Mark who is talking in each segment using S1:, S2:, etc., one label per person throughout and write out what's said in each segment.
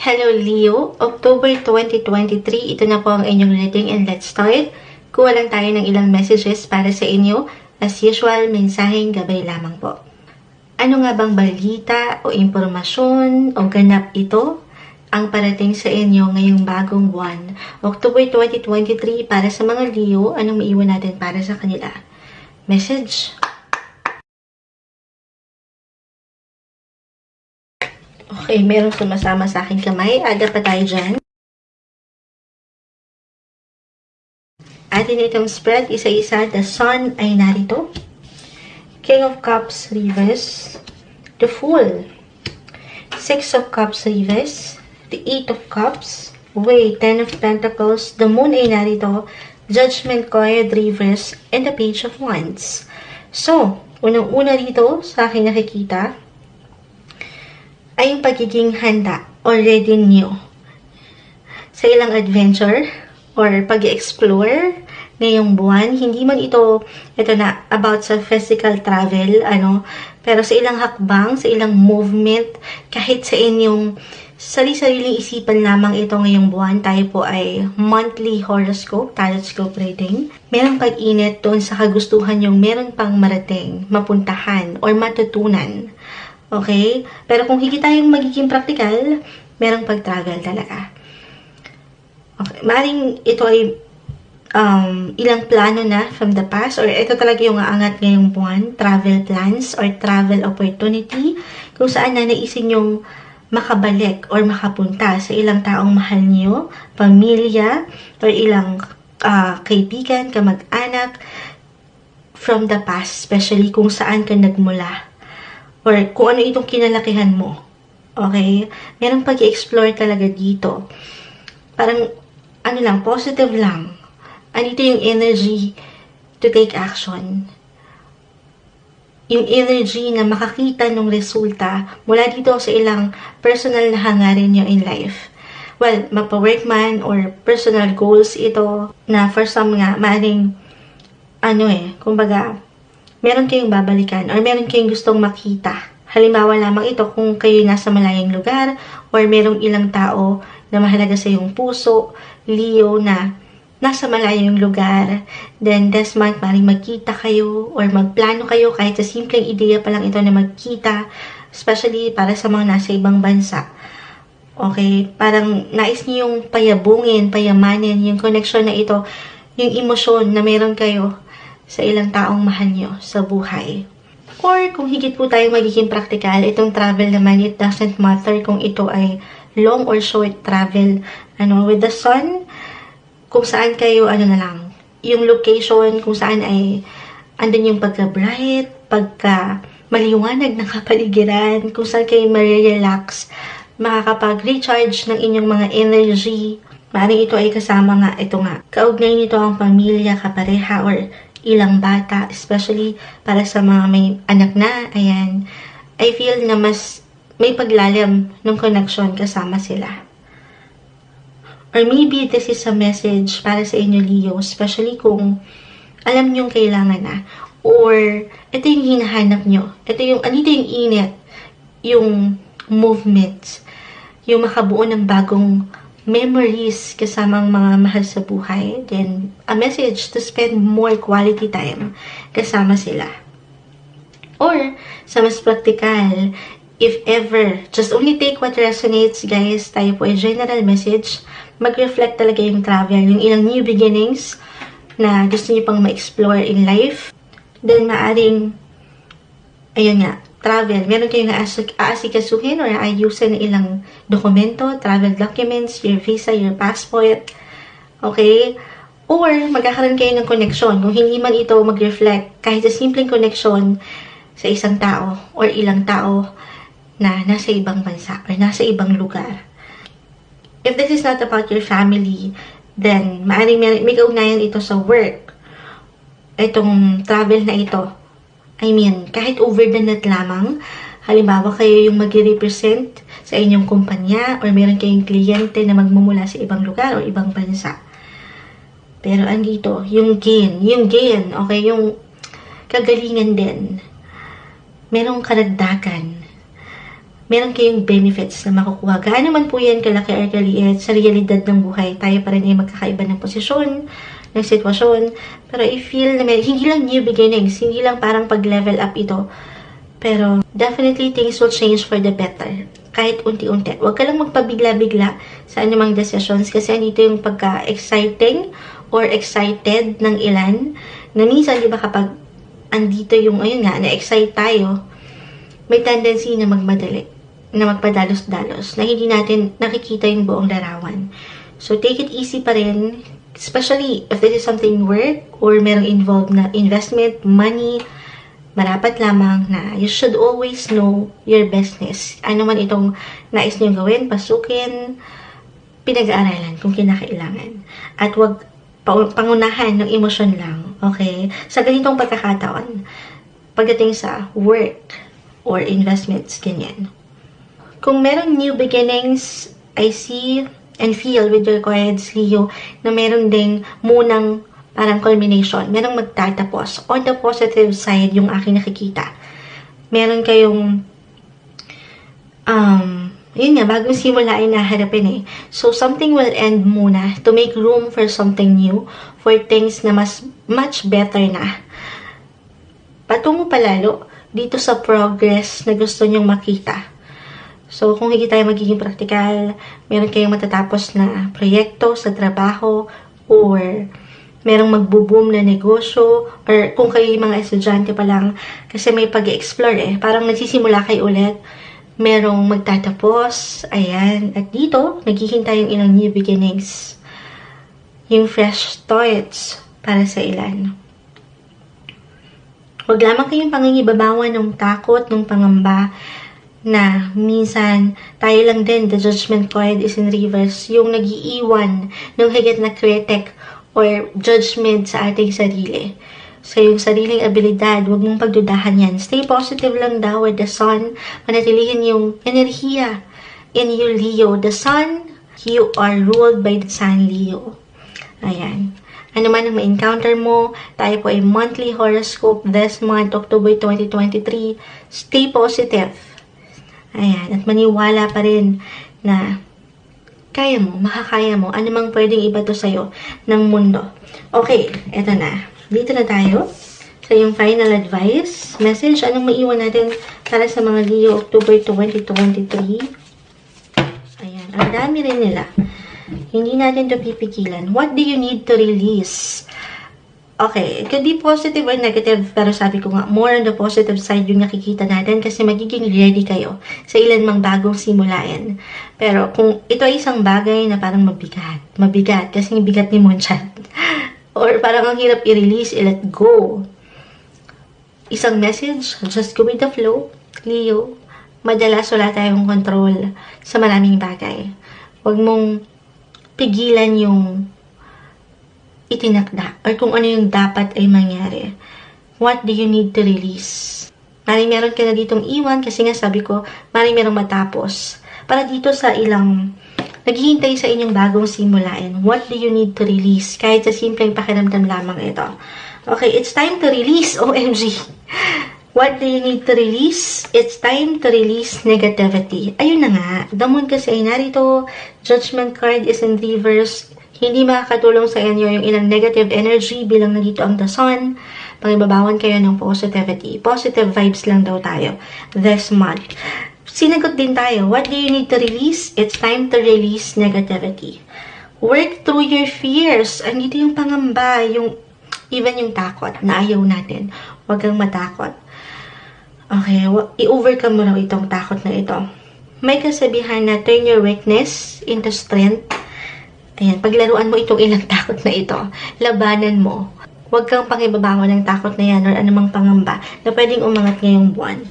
S1: Hello Leo, October 2023, ito na po ang inyong reading and let's start. Kuha lang tayo ng ilang messages para sa inyo. As usual, mensaheng gabay lamang po. Ano nga bang balita o impormasyon o ganap ito ang parating sa inyo ngayong bagong buwan? October 2023 para sa mga Leo, anong maiwan natin para sa kanila? Message. Okay, merong sumasama sa aking kamay. Aga pa tayo dyan. Atin itong spread, isa-isa. The Sun ay narito. King of Cups, reverse. The Fool. Six of Cups, reverse. The Eight of Cups. Way, Ten of Pentacles. The Moon ay narito. Judgment card, reverse. And the Page of Wands. So, unang-una dito sa aking nakikita, ay yung pagiging handa or ready nyo sa ilang adventure or pag-explore ngayong buwan. Hindi man ito na about sa physical travel, pero sa ilang hakbang, sa ilang movement, kahit sa inyong sari-sariling isipan lamang ito ngayong buwan. Tayo po ay monthly horoscope, tarot reading. Merong pag-init doon sa kagustuhan yung meron pang marating, mapuntahan, or matutunan. Okay? Pero kung higit tayong magiging practical, merong pag-travel talaga. Okay. Maring ito ay ilang plano na from the past, or ito talaga yung aangat ngayong buwan, travel plans or travel opportunity, kung saan na naisin yung makabalik or makapunta sa ilang taong mahal niyo, pamilya, or ilang kaibigan, kamag-anak from the past, especially kung saan ka nagmula. Or kung ano itong kinalakihan mo. Okay? Merong pag-i-explore talaga dito. Parang, positive lang. Andito yung energy to take action. Yung energy na makakita ng resulta mula dito sa ilang personal na hangarin nyo in life. Well, mapa-work man or personal goals ito na for some nga, maring, kumbaga, meron kayong babalikan or meron kayong gustong makita. Halimbawa lamang ito kung kayo nasa malayong lugar or merong ilang tao na mahalaga sa iyong puso, Leo, na nasa malayong lugar. Then this month, maring magkita kayo or magplano kayo kahit sa simpleng ideya pa lang ito na magkita, especially para sa mga nasa ibang bansa. Okay? Parang nais niyo yung payabungin, payamanin, yung connection na ito, yung emosyon na meron kayo sa ilang taong mahal nyo sa buhay. Or kung higit po tayo magiging practical, itong travel naman, it doesn't matter kung ito ay long or short travel. With the Sun, kung saan kayo, yung location, kung saan ay andun yung pagka-bright, pagka-maliwanag ng kapaligiran, kung saan kayo ma-relax, makakapag-recharge ng inyong mga energy. Maaaring ito ay kasama nga, kaugnay nito ang pamilya, kapareha, or ilang bata, especially para sa mga may anak na, ayan, I feel na mas may paglalim ng connection kasama sila. Or maybe this is a message para sa inyo, Leo, especially kung alam nyo kailangan na, or ito yung hinahanap nyo, andito yung init, yung movements, yung makabuo ng bagong memories kasama ang mga mahal sa buhay. Then, a message to spend more quality time kasama sila. Or, sa mas practical, if ever, just only take what resonates, guys. Tayo po ay general message. Mag-reflect talaga yung travel, yung ilang new beginnings na gusto niyo pang ma-explore in life. Then, maaring, travel. Meron kayong aasikasuhin or aayusin ng ilang dokumento, travel documents, your visa, your passport. Okay? Or, magkakaroon kayo ng connection. Kung hindi man ito mag-reflect, kahit sa simpleng connection sa isang tao or ilang tao na nasa ibang bansa or nasa ibang lugar. If this is not about your family, then maaaring may kaugnayan ito sa work. Itong travel na ito. Kahit over the net lamang, halimbawa kayo yung mag-represent sa inyong kumpanya or meron kayong kliyente na magmumula sa ibang lugar o ibang bansa. Pero andito, yung gain, okay, yung kagalingan din. Merong karagdagan. meron kayong benefits na makukuha. Gaano man po yan kalaki or kaliit sa realidad ng buhay, tayo pa rin ay magkakaiba ng posisyon, ng sitwasyon. Pero I feel na hindi lang new beginnings, hindi lang parang pag-level up ito. Pero definitely things will change for the better. Kahit unti-unti. Huwag ka lang magpabigla-bigla sa anumang decisions kasi andito yung pagka-exciting or excited ng ilan. Na minsan, di ba kapag andito yung, ayun nga, na-excite tayo, may tendency na magmadali, na magpadalos-dalos, na hindi natin nakikita yung buong larawan. So, take it easy pa rin, especially if this is something work or merong involved na investment, money, marapat lamang na you should always know your business. Ano man itong nais niyong gawin, pasukin, pinag-aaralan kung kinakailangan. At wag pangunahan ng emosyon lang, okay? Sa ganitong pagkakataon, pagdating sa work or investments, ganyan. Kung merong new beginnings, I see and feel with your cards, Leo, na meron ding munang parang culmination. Merong magtatapos. On the positive side, yung aking nakikita. Meron kayong, yun nga, bagong simula ay naharapin eh. So, something will end muna to make room for something new, for things na much better na. Patungo palalo dito sa progress na gusto nyong makita. So, kung hindi tayo magiging practical, meron kayong matatapos na proyekto sa trabaho, or merong magbo-boom na negosyo, or kung kayo yung mga estudyante pa lang, kasi may pag-explore eh. Parang nagsisimula kayo ulit, merong magtatapos, ayan. At dito, naghihintay yung ilang new beginnings. Yung fresh starts para sa ilan. Huwag lamang kayong pangingibabawan ng takot, ng pangamba, na minsan, tayo lang din, the judgment card is in reverse, yung nag-iiwan ng higit na critic or judgment sa ating sarili. So, yung sariling abilidad, huwag mong pagdudahan yan. Stay positive lang daw with the sun. Manatilihin yung enerhiya in you, Leo. The sun, you are ruled by the sun, Leo. Ayan. Ano man ang ma-encounter mo, tayo po ay monthly horoscope this month, October 2023. Stay positive. Ayan. At maniwala pa rin na kaya mo, makakaya mo, anumang pwedeng ibato sa'yo ng mundo. Okay, eto na. Dito na tayo sa yung final advice. Message, anong maiwan natin para sa mga Leo October 2023? Ayan, ang dami rin nila. Hindi natin ito pipigilan. What do you need to release? Okay, it could be positive or negative, pero sabi ko nga, more on the positive side yung nakikita natin kasi magiging ready kayo sa ilan mang bagong simulain. Pero kung ito ay isang bagay na parang mabigat kasi yung bigat ni Monchat, or parang ang hirap i-release, i-let go. Isang message, just go with the flow, Leo. Madalas wala tayong control sa maraming bagay. Huwag mong pigilan yung itinakda or kung ano yung dapat ay mangyari. What do you need to release? Maring meron ka na ditong iwan kasi nga sabi ko, maring meron matapos. Para dito sa ilang naghihintay sa inyong bagong simulain, what do you need to release? Kahit sa simpleng pakiramdam lamang ito. Okay, it's time to release, OMG. What do you need to release? It's time to release negativity. Ayun na nga, the moon kasi ay narito, judgment card is in reverse. Hindi makakatulong sa inyo yung ilang negative energy bilang nandito ang the sun. Pangibabawan kayo ng positivity. Positive vibes lang daw tayo this month. Sinagot din tayo, what do you need to release? It's time to release negativity. Work through your fears. Andito yung pangamba, even yung takot na ayaw natin. Huwag kang matakot. Okay, i-overcome mo raw itong takot na ito. May kasabihan na turn your weakness into strength. Ayan, paglaruan mo itong ilang takot na ito, labanan mo. Huwag kang pangibabawan ng takot na yan or anumang pangamba na pwedeng umangat ngayong buwan.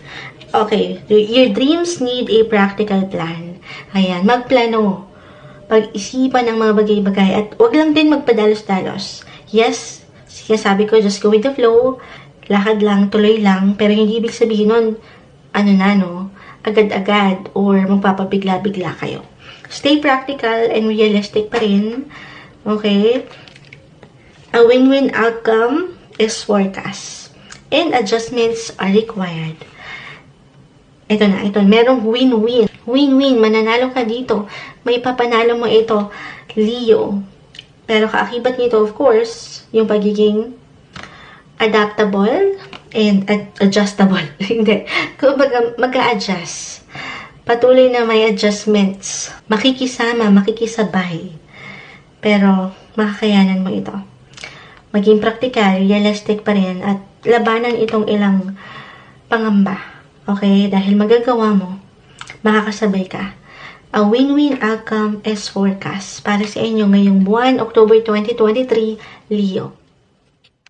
S1: Okay, your dreams need a practical plan. Ayan, magplano. Pag-isipan ng mga bagay-bagay at huwag lang din magpadalos-dalos. Yes, sabi ko, just go with the flow. Lakad lang, tuloy lang, pero hindi ibig sabihin nun, agad-agad or magpapabigla-bigla kayo. Stay practical and realistic pa rin. Okay? A win-win outcome is forecast. And adjustments are required. ito na, ito. Merong win-win. Win-win. Mananalo ka dito. May papanalo mo ito, Leo. Pero kaakibat nito, of course, yung pagiging adaptable and adjustable. Hindi. Kumbaga, mag-a-adjust. Patuloy na may adjustments. Makikisama, makikisabay. Pero, makakayanan mo ito. Maging practical, realistic pa rin, at labanan itong ilang pangamba. Okay? Dahil magagawa mo, makakasabay ka. A win-win outcome is forecast para sa inyo ngayong buwan, October 2023, Leo.